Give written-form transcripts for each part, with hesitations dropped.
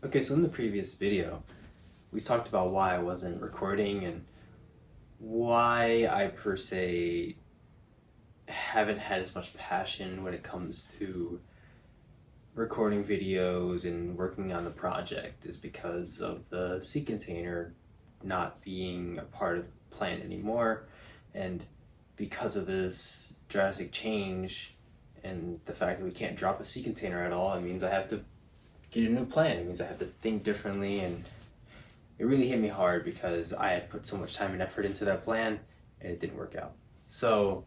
Okay, so in the previous video, we talked about why I wasn't recording and why I per se haven't had as much passion when it comes to recording videos and working on the project is because of the C container not being a part of the plan anymore. And because of this drastic change and the fact that we can't drop a C container at all, it means I have to get a new plan. It means I have to think differently, and it really hit me hard because I had put so much time and effort into that plan and it didn't work out. So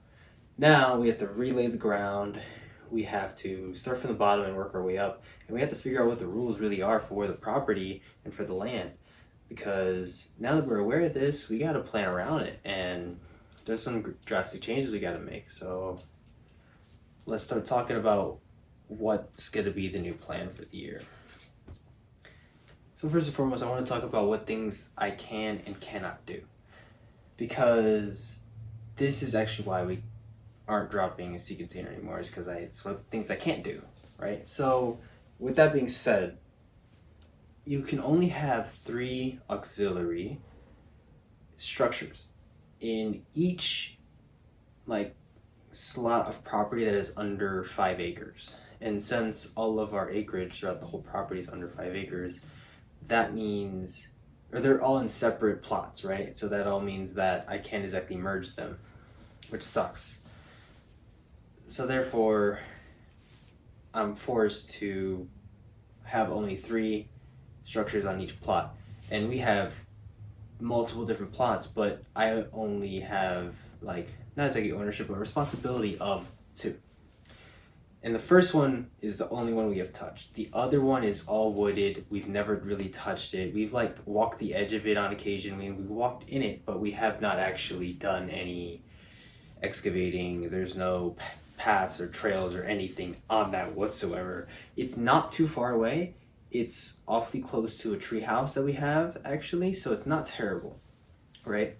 now we have to relay the ground. We have to start from the bottom and work our way up, and we have to figure out what the rules really are for the property and for the land, because now that we're aware of this, we got to plan around it, and there's some drastic changes we got to make. So let's start talking about what's going to be the new plan for the year. So first and foremost, I want to talk about what things I can and cannot do, because this is actually why we aren't dropping a C container anymore, is because it's one of the things I can't do, right? So with that being said, you can only have 3 auxiliary structures in each slot of property that is under 5 acres. And since all of our acreage throughout the whole property is under 5 acres, that means, or they're all in separate plots, right? So that all means that I can't exactly merge them, which sucks. So therefore, I'm forced to have only 3 structures on each plot. And we have multiple different plots, but I only have not exactly ownership, but responsibility of 2. And the first one is the only one we have touched. The other one is all wooded. We've never really touched it. We've walked the edge of it on occasion. We walked in it, but we have not actually done any excavating. There's no paths or trails or anything on that whatsoever. It's not too far away. It's awfully close to a tree house that we have, actually, so it's not terrible, right?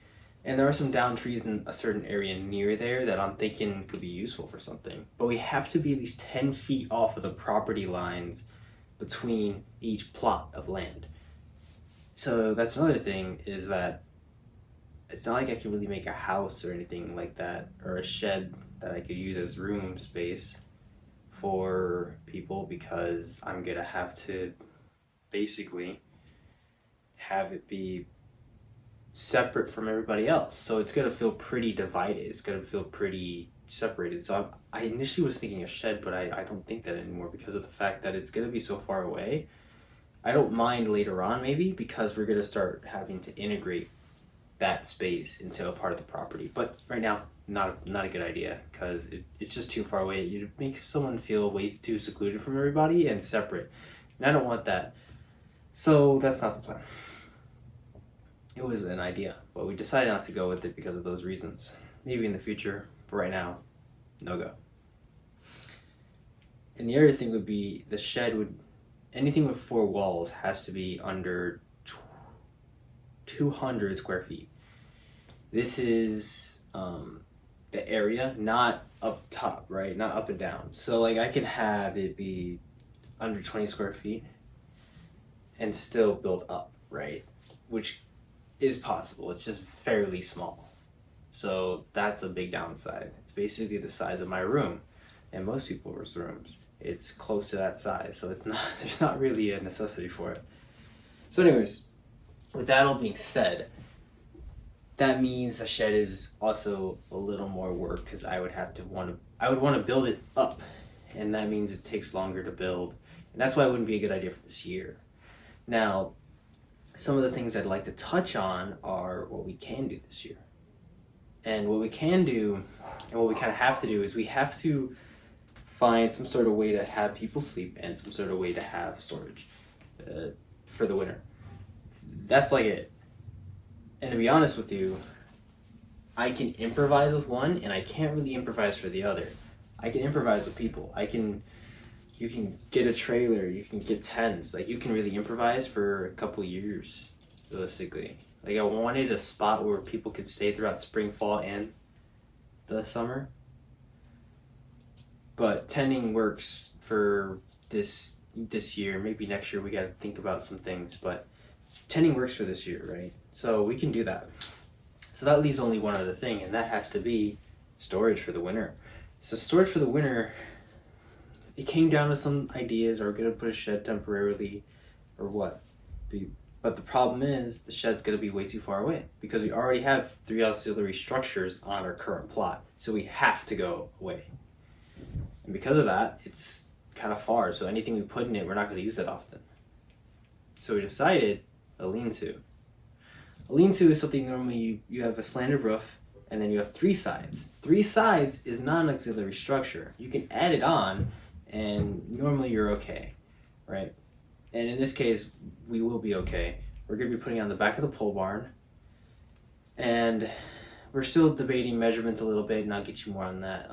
And there are some down trees in a certain area near there that I'm thinking could be useful for something. But we have to be at least 10 feet off of the property lines between each plot of land. So that's another thing, is that it's not like I can really make a house or anything like that, or a shed that I could use as room space for people, because I'm gonna have to basically have it be separate from everybody else. So it's gonna feel pretty divided. It's gonna feel pretty separated. So I initially was thinking a shed, but I don't think that anymore because of the fact that it's gonna be so far away. I don't mind later on, maybe, because we're gonna start having to integrate that space into a part of the property. But right now, not a good idea, because it's just too far away. You make someone feel way too secluded from everybody and separate, and I don't want that. So that's not the plan. It was an idea, but we decided not to go with it because of those reasons. Maybe in the future, but right now, no go. And the other thing would be the shed would, anything with 4 walls has to be under 200 square feet. This is the area, not up top, right? Not up and down. So I can have it be under 20 square feet and still build up, right? Which is possible. It's just fairly small. So that's a big downside. It's basically the size of my room and most people's rooms. It's close to that size, so there's not really a necessity for it. So anyways, with that all being said, that means the shed is also a little more work, because I would want to build it up, and that means it takes longer to build, and that's why it wouldn't be a good idea for this year. Now, some of the things I'd like to touch on are what we can do this year. And what we can do, and what we kind of have to do, is we have to find some sort of way to have people sleep and some sort of way to have storage for the winter. That's it. And to be honest with you, I can improvise with one, and I can't really improvise for the other. I can improvise with people. You can get a trailer, you can get tents, you can really improvise for a couple years, realistically. I wanted a spot where people could stay throughout spring, fall, and the summer. But tending works for this this year. Maybe next year we got to think about some things, but tinning works for this year, right? So we can do that. So that leaves only one other thing, and that has to be storage for the winter. So storage for the winter, it came down to some ideas. Are we going to put a shed temporarily or what? But the problem is the shed's going to be way too far away because we already have 3 auxiliary structures on our current plot. So we have to go away. And because of that, it's kind of far. So anything we put in it, we're not going to use that often. So we decided a lean-to. A lean-to is something normally you have a slanted roof and then you have 3 sides. 3 sides is not an auxiliary structure. You can add it on and normally you're okay, right? And in this case, we will be okay. We're going to be putting it on the back of the pole barn. And we're still debating measurements a little bit, and I'll get you more on that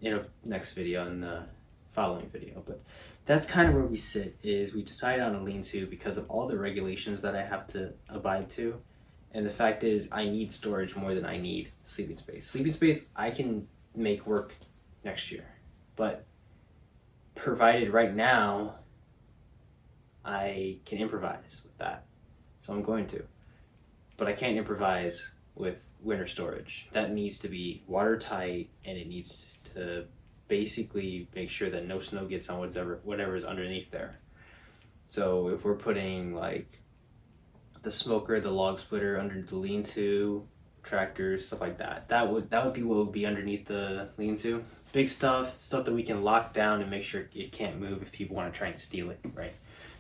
in a next video, in the following video. But that's kind of where we sit, is we decided on a lean-to because of all the regulations that I have to abide to. And the fact is, I need storage more than I need sleeping space. Sleeping space, I can make work next year. But provided right now, I can improvise with that. So I'm going to. But I can't improvise with winter storage. That needs to be watertight, and it needs to basically make sure that no snow gets on whatever is underneath there. So if we're putting like the smoker, the log splitter under the lean-to, tractors, stuff like that, that would be what would be underneath the lean-to. Big stuff that we can lock down and make sure it can't move if people want to try and steal it, right?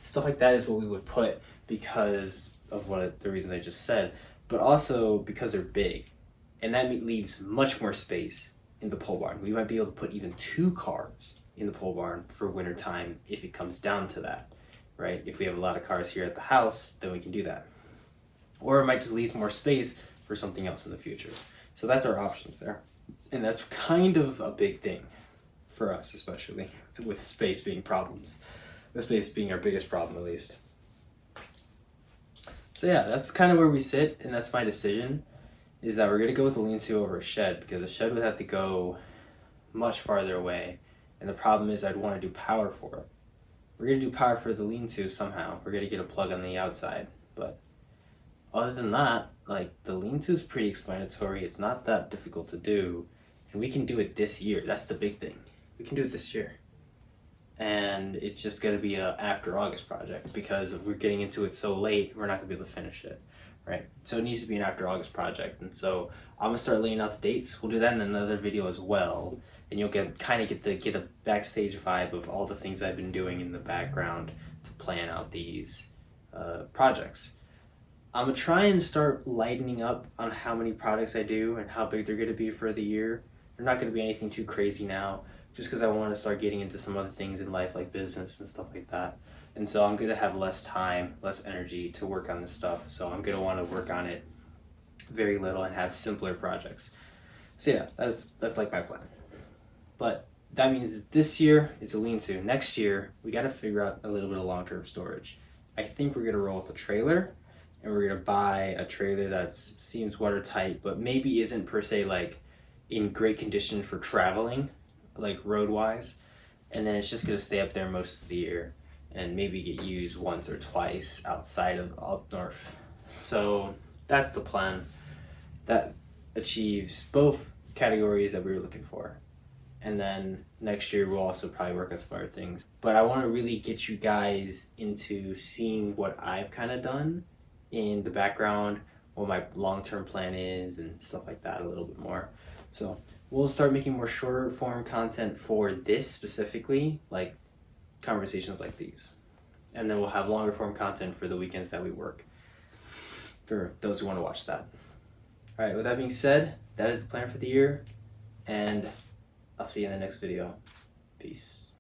Stuff like that is what we would put because of the reasons I just said, but also because they're big, and that leaves much more space in the pole barn. We might be able to put even 2 cars in the pole barn for winter time if it comes down to that, right? If we have a lot of cars here at the house, then we can do that. Or it might just leave more space for something else in the future. So that's our options there. And that's kind of a big thing for us, especially with space being problems. The space being our biggest problem, at least. So yeah, that's kind of where we sit, and that's my decision, is that we're going to go with a lean-to over a shed, because a shed would have to go much farther away, and the problem is I'd want to do power for it. We're going to do power for the lean-to somehow. We're going to get a plug on the outside, but other than that, like, the lean-to is pretty explanatory. It's not that difficult to do, and we can do it this year. That's the big thing. We can do it this year. And it's just going to be a after August project, because if we're getting into it so late, we're not going to be able to finish it, right? So it needs to be an after August project. And so I'm going to start laying out the dates. We'll do that in another video as well, and you'll get a backstage vibe of all the things I've been doing in the background to plan out these projects. I'm going to try and start lightening up on how many projects I do and how big they're going to be for the year. They're not going to be anything too crazy now, just because I want to start getting into some other things in life, like business and stuff like that. And so I'm going to have less time, less energy to work on this stuff. So I'm going to want to work on it very little and have simpler projects. So yeah, that's like my plan. But that means this year it's a lean-to. Next year, we got to figure out a little bit of long-term storage. I think we're going to roll with a trailer, and we're going to buy a trailer that seems watertight, but maybe isn't per se like in great condition for traveling, like road wise, and then it's just going to stay up there most of the year and maybe get used once or twice outside of up north. So that's the plan. That achieves both categories that we were looking for. And then next year we'll also probably work on some other things. But I want to really get you guys into seeing what I've kind of done in the background, what my long-term plan is and stuff like that a little bit more. So we'll start making more shorter form content for this specifically, like conversations like these. And then we'll have longer form content for the weekends that we work, for those who want to watch that. All right, with that being said, that is the plan for the year, and I'll see you in the next video. Peace.